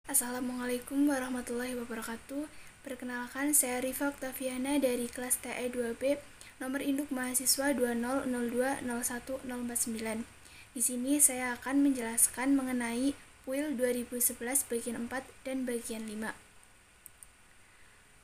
Assalamualaikum warahmatullahi wabarakatuh. Perkenalkan, saya Rifa Oktaviana dari kelas TE 2B, nomor induk mahasiswa 200201049. Di sini saya akan menjelaskan mengenai PUIL 2011 bagian 4 dan bagian 5.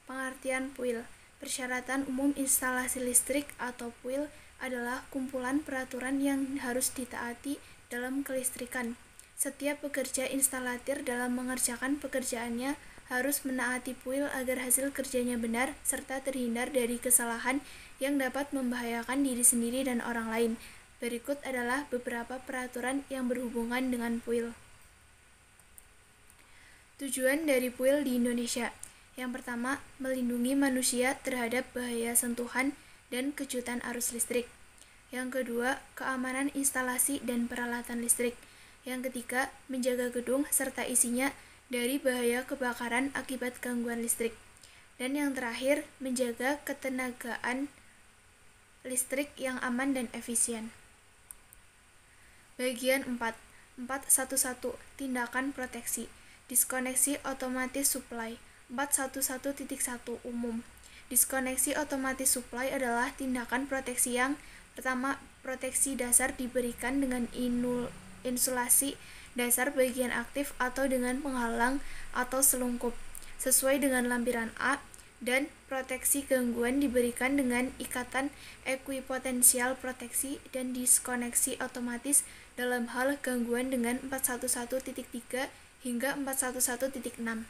Pengertian PUIL. Persyaratan umum instalasi listrik atau PUIL adalah kumpulan peraturan yang harus ditaati dalam kelistrikan. Setiap pekerja instalatir dalam mengerjakan pekerjaannya harus menaati PUIL agar hasil kerjanya benar serta terhindar dari kesalahan yang dapat membahayakan diri sendiri dan orang lain. Berikut adalah beberapa peraturan yang berhubungan dengan PUIL. Tujuan dari PUIL di Indonesia. Yang pertama, melindungi manusia terhadap bahaya sentuhan dan kejutan arus listrik. Yang kedua, keamanan instalasi dan peralatan listrik. Yang ketiga, menjaga gedung serta isinya dari bahaya kebakaran akibat gangguan listrik. Dan yang terakhir, menjaga ketenagaan listrik yang aman dan efisien. Bagian 4. 411. Tindakan proteksi. Diskoneksi otomatis supply. 411.1 umum. Diskoneksi otomatis supply adalah tindakan proteksi yang pertama, proteksi dasar diberikan dengan insulasi dasar bagian aktif atau dengan penghalang atau selungkup sesuai dengan lampiran A, dan proteksi gangguan diberikan dengan ikatan ekuipotensial proteksi dan diskoneksi otomatis dalam hal gangguan dengan 411.3 hingga 411.6.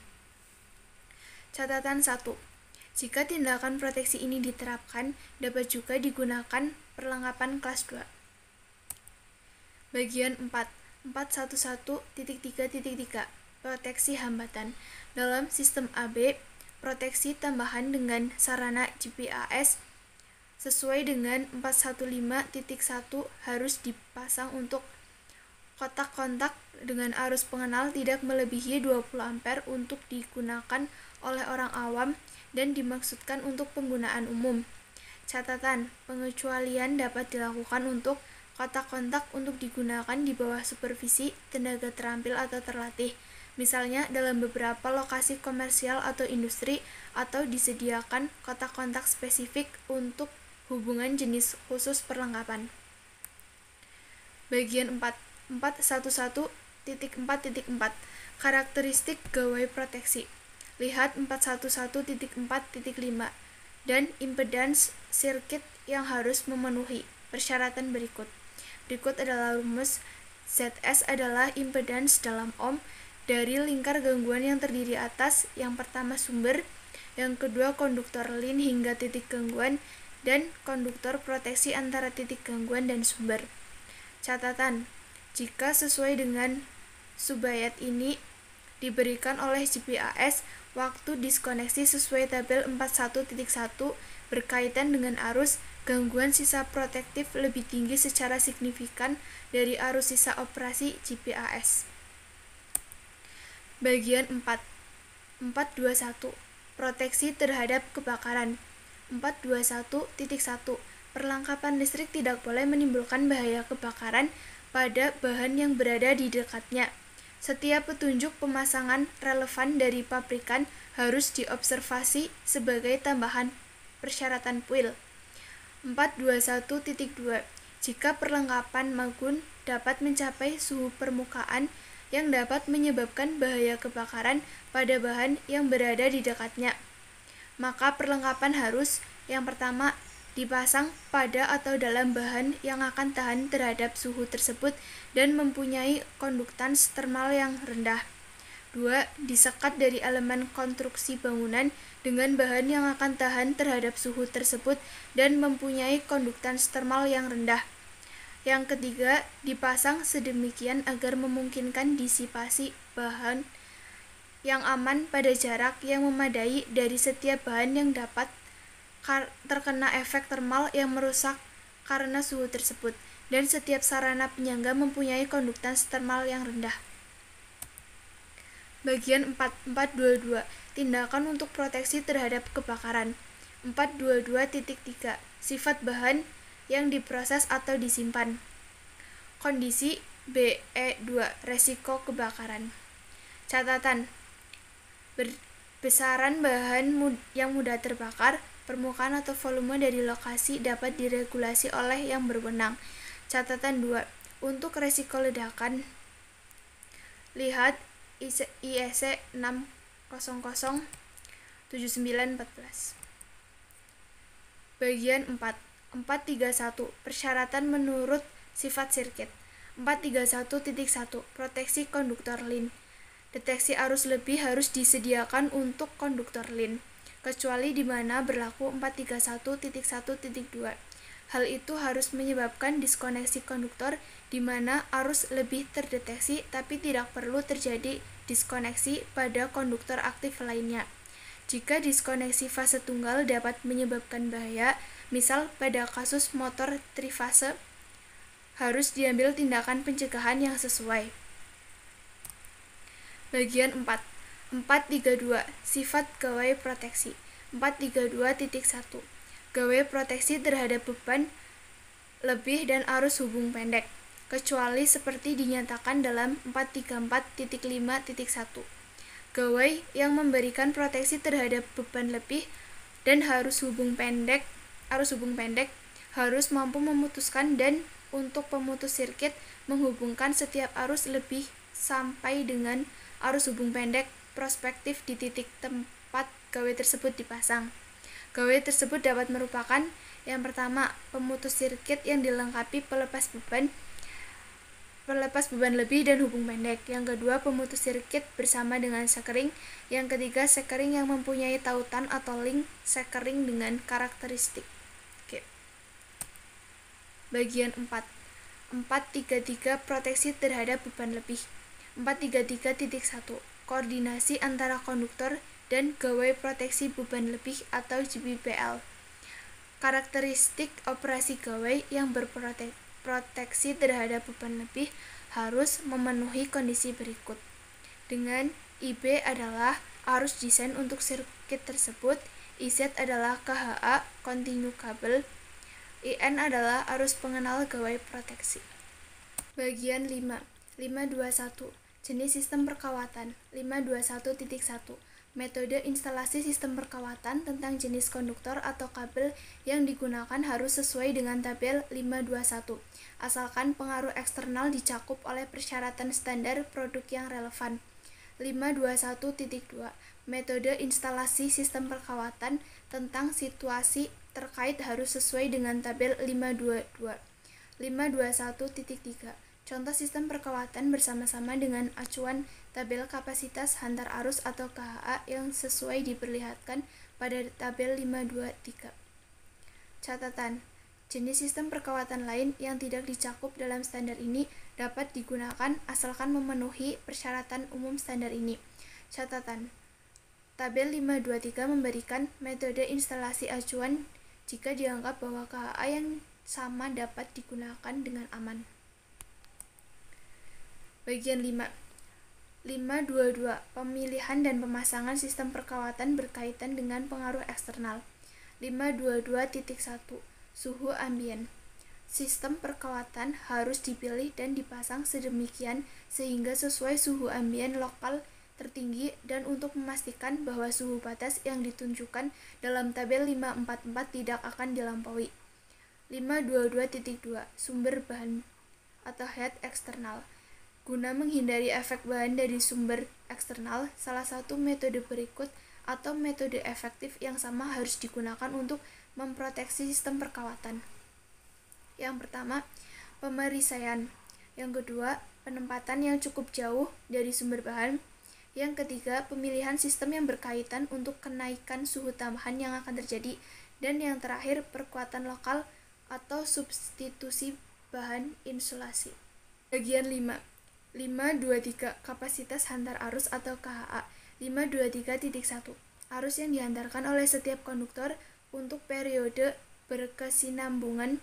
Catatan 1. Jika tindakan proteksi ini diterapkan, dapat juga digunakan perlengkapan kelas 2. Bagian 4. 411.3.3 Proteksi hambatan. Dalam sistem AB, proteksi tambahan dengan sarana GPAS sesuai dengan 415.1 harus dipasang untuk kotak kontak dengan arus pengenal tidak melebihi 20 ampere untuk digunakan oleh orang awam dan dimaksudkan untuk penggunaan umum. Catatan, pengecualian dapat dilakukan untuk kotak kontak untuk digunakan di bawah supervisi tenaga terampil atau terlatih, misalnya dalam beberapa lokasi komersial atau industri, atau disediakan kotak kontak spesifik untuk hubungan jenis khusus perlengkapan. Bagian 4. 411.4.4 Karakteristik gawai proteksi. Lihat 411.4.5 dan impedans sirkuit yang harus memenuhi persyaratan berikut. Berikut adalah rumus. ZS adalah impedans dalam ohm dari lingkar gangguan yang terdiri atas yang pertama sumber, yang kedua konduktor lin hingga titik gangguan, dan konduktor proteksi antara titik gangguan dan sumber. Catatan, jika sesuai dengan subayat ini diberikan oleh GPAS, waktu diskoneksi sesuai tabel 41.1 berkaitan dengan arus, gangguan sisa protektif lebih tinggi secara signifikan dari arus sisa operasi GPAS. Bagian 4. 421. Proteksi terhadap kebakaran. 421.1 Perlengkapan listrik tidak boleh menimbulkan bahaya kebakaran pada bahan yang berada di dekatnya. Setiap petunjuk pemasangan relevan dari pabrikan harus diobservasi sebagai tambahan persyaratan PUIL. 421.2 Jika perlengkapan magun dapat mencapai suhu permukaan yang dapat menyebabkan bahaya kebakaran pada bahan yang berada di dekatnya, maka perlengkapan harus, yang pertama, dipasang pada atau dalam bahan yang akan tahan terhadap suhu tersebut dan mempunyai konduktans termal yang rendah. 2. Disekat dari elemen konstruksi bangunan dengan bahan yang akan tahan terhadap suhu tersebut dan mempunyai konduktans termal yang rendah. Yang ketiga, dipasang sedemikian agar memungkinkan disipasi bahan yang aman pada jarak yang memadai dari setiap bahan yang dapat terkena efek termal yang merusak karena suhu tersebut, dan setiap sarana penyangga mempunyai konduktans termal yang rendah. Bagian 4. 422. Tindakan untuk proteksi terhadap kebakaran. 422.3 Sifat bahan yang diproses atau disimpan. Kondisi BE2 Resiko kebakaran. Catatan, Besaran bahan yang mudah terbakar, permukaan atau volume dari lokasi dapat diregulasi oleh yang berwenang. Catatan 2. Untuk resiko ledakan, lihat IEC 6007914. Bagian 4. 431. Persyaratan menurut sifat sirkuit. 431.1. Proteksi konduktor lin. Deteksi arus lebih harus disediakan untuk konduktor lin, kecuali di mana berlaku 431.1.2. Hal itu harus menyebabkan diskoneksi konduktor di mana arus lebih terdeteksi tapi tidak perlu terjadi diskoneksi pada konduktor aktif lainnya. Jika diskoneksi fase tunggal dapat menyebabkan bahaya, misal pada kasus motor trifase, harus diambil tindakan pencegahan yang sesuai. Bagian 4. 432. Sifat gawai proteksi. 432.1. Gawai proteksi terhadap beban lebih dan arus hubung pendek, kecuali seperti dinyatakan dalam 434.5.1. Gawai yang memberikan proteksi terhadap beban lebih dan arus hubung pendek harus mampu memutuskan dan untuk pemutus sirkuit menghubungkan setiap arus lebih sampai dengan arus hubung pendek prospektif di titik tempat gawai tersebut dipasang. Gawai tersebut dapat merupakan yang pertama, pemutus sirkuit yang dilengkapi pelepas beban lebih dan hubung pendek. Yang kedua, pemutus sirkuit bersama dengan sekering. Yang ketiga, sekering yang mempunyai tautan atau link sekering dengan karakteristik. Bagian 4. 433. Proteksi terhadap beban lebih. 433.1. Koordinasi antara konduktor dan gawai proteksi beban lebih atau GBBL. Karakteristik operasi gawai yang berproteksi terhadap beban lebih harus memenuhi kondisi berikut. Dengan IB adalah arus desain untuk sirkuit tersebut, IZ adalah KHA kontinu kabel, IN adalah arus pengenal gawai proteksi. Bagian 5. 521. Jenis sistem perkawatan. 521.1. Metode instalasi sistem perkawatan tentang jenis konduktor atau kabel yang digunakan harus sesuai dengan tabel 521, asalkan pengaruh eksternal dicakup oleh persyaratan standar produk yang relevan. 521.2. Metode instalasi sistem perkawatan tentang situasi terkait harus sesuai dengan tabel 522. 521.3. Contoh sistem perkawatan bersama-sama dengan acuan tabel kapasitas hantar arus atau KHA yang sesuai diperlihatkan pada tabel 523. Catatan: jenis sistem perkawatan lain yang tidak dicakup dalam standar ini dapat digunakan asalkan memenuhi persyaratan umum standar ini. Catatan: tabel 523 memberikan metode instalasi acuan jika dianggap bahwa KHA yang sama dapat digunakan dengan aman. Bagian 5. 522. Pemilihan dan pemasangan sistem perkawatan berkaitan dengan pengaruh eksternal. 522.1. Suhu ambien. Sistem perkawatan harus dipilih dan dipasang sedemikian sehingga sesuai suhu ambien lokal tertinggi dan untuk memastikan bahwa suhu batas yang ditunjukkan dalam tabel 544 tidak akan dilampaui. 522.2. Sumber bahan atau head eksternal. Guna menghindari efek bahan dari sumber eksternal, salah satu metode berikut atau metode efektif yang sama harus digunakan untuk memproteksi sistem perkawatan. Yang pertama, pemerisaian. Yang kedua, penempatan yang cukup jauh dari sumber bahan. Yang ketiga, pemilihan sistem yang berkaitan untuk kenaikan suhu tambahan yang akan terjadi. Dan yang terakhir, perkuatan lokal atau substitusi bahan insulasi. Bagian 5. 523. Kapasitas hantar arus atau KHA. 523.1. Arus yang dihantarkan oleh setiap konduktor untuk periode berkesinambungan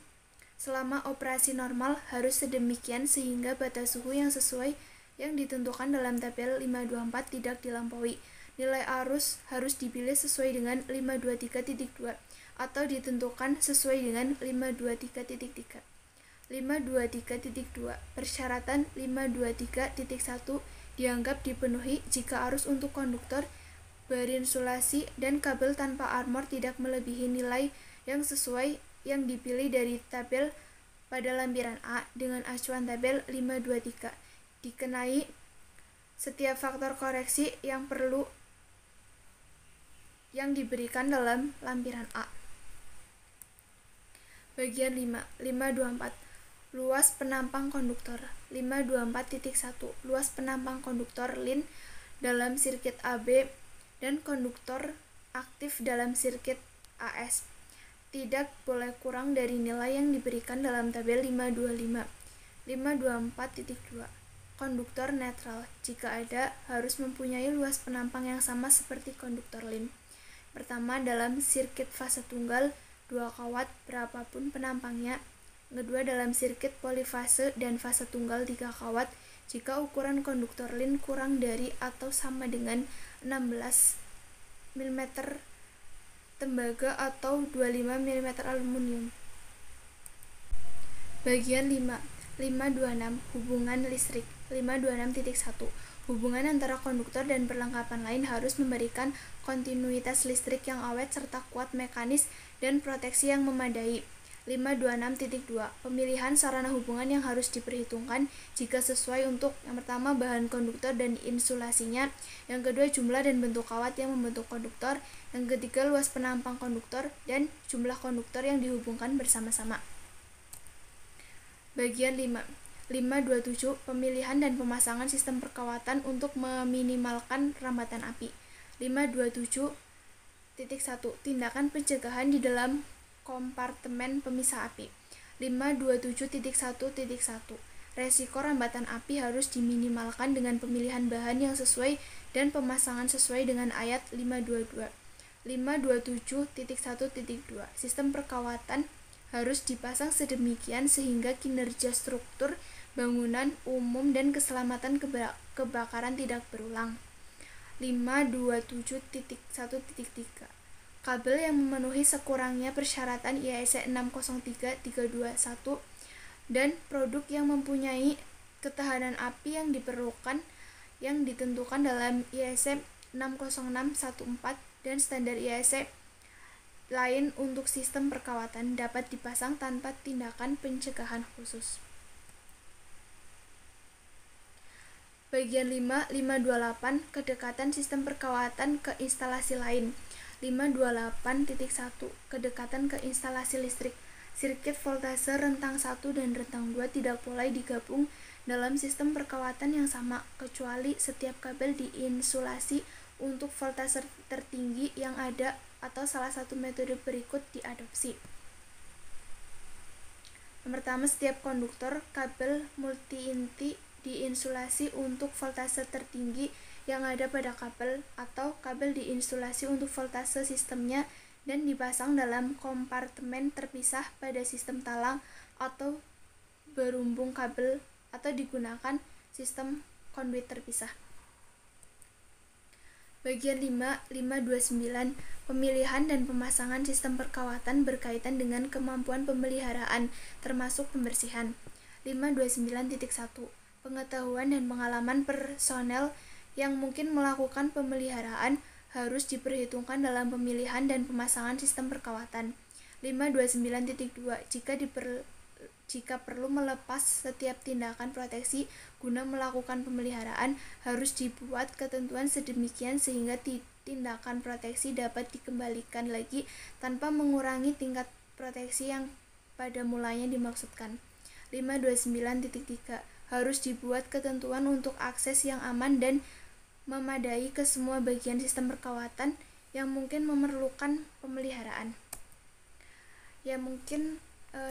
selama operasi normal harus sedemikian sehingga batas suhu yang sesuai yang ditentukan dalam tabel 524 tidak dilampaui. Nilai arus harus dipilih sesuai dengan 523.2 atau ditentukan sesuai dengan 523.3. 523.2. Persyaratan 523.1 dianggap dipenuhi jika arus untuk konduktor berinsulasi, dan kabel tanpa armor tidak melebihi nilai yang sesuai yang dipilih dari tabel pada lampiran A dengan acuan tabel 523. Dikenai setiap faktor koreksi yang diberikan dalam lampiran A. Bagian 5, 524. Luas penampang konduktor. 524.1. Luas penampang konduktor lin dalam sirkuit AB dan konduktor aktif dalam sirkuit AS tidak boleh kurang dari nilai yang diberikan dalam tabel 525. 524.2. Konduktor netral, jika ada, harus mempunyai luas penampang yang sama seperti konduktor lin. Pertama, dalam sirkuit fase tunggal 2 kawat berapapun penampangnya. Kedua, dalam sirkuit polifase dan fase tunggal 3 kawat jika ukuran konduktor lin kurang dari atau sama dengan 16 mm tembaga atau 25 mm aluminium. Bagian 5, 526. Hubungan listrik. 526.1. Hubungan antara konduktor dan perlengkapan lain harus memberikan kontinuitas listrik yang awet serta kuat mekanis dan proteksi yang memadai. 526.2. Pemilihan sarana hubungan yang harus diperhitungkan jika sesuai untuk yang pertama bahan konduktor dan insulasinya, yang kedua jumlah dan bentuk kawat yang membentuk konduktor, yang ketiga luas penampang konduktor dan jumlah konduktor yang dihubungkan bersama-sama. Bagian 5, 527. Pemilihan dan pemasangan sistem perkawatan untuk meminimalkan rambatan api. 527.1. Tindakan pencegahan di dalam kompartemen pemisah api. 527.1.1. Resiko rambatan api harus diminimalkan dengan pemilihan bahan yang sesuai dan pemasangan sesuai dengan ayat 522. 527.1.2. Sistem perkawatan harus dipasang sedemikian sehingga kinerja struktur, bangunan umum, dan keselamatan kebakaran tidak berulang. 527.1.3. Kabel yang memenuhi sekurangnya persyaratan IEC 603321 dan produk yang mempunyai ketahanan api yang diperlukan yang ditentukan dalam IEC 60614 dan standar IEC lain untuk sistem perkawatan dapat dipasang tanpa tindakan pencegahan khusus. Bagian 5, 528. Kedekatan sistem perkawatan ke instalasi lain. 528.1. Kedekatan ke instalasi listrik. Sirkuit voltase rentang 1 dan rentang 2 tidak boleh digabung dalam sistem perkawatan yang sama, kecuali setiap kabel diinsulasi untuk voltase tertinggi yang ada atau salah satu metode berikut diadopsi. Yang pertama, setiap konduktor kabel multi-inti diinsulasi untuk voltase tertinggi yang ada pada kabel, atau kabel diinsulasi untuk voltase sistemnya dan dipasang dalam kompartemen terpisah pada sistem talang atau berumbung kabel, atau digunakan sistem konduit terpisah. Bagian 5, 529. Pemilihan dan pemasangan sistem perkawatan berkaitan dengan kemampuan pemeliharaan, termasuk pembersihan. 529.1. Pengetahuan dan pengalaman personel yang mungkin melakukan pemeliharaan harus diperhitungkan dalam pemilihan dan pemasangan sistem perkawatan. 529.2. Jika perlu melepas setiap tindakan proteksi guna melakukan pemeliharaan, harus dibuat ketentuan sedemikian sehingga tindakan proteksi dapat dikembalikan lagi tanpa mengurangi tingkat proteksi yang pada mulanya dimaksudkan. 529.3. Harus dibuat ketentuan untuk akses yang aman dan memadai ke semua bagian sistem perkawatan yang mungkin memerlukan pemeliharaan. Ya, mungkin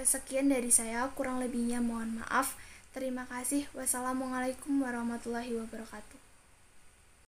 sekian dari saya, kurang lebihnya mohon maaf. Terima kasih. Wassalamualaikum warahmatullahi wabarakatuh.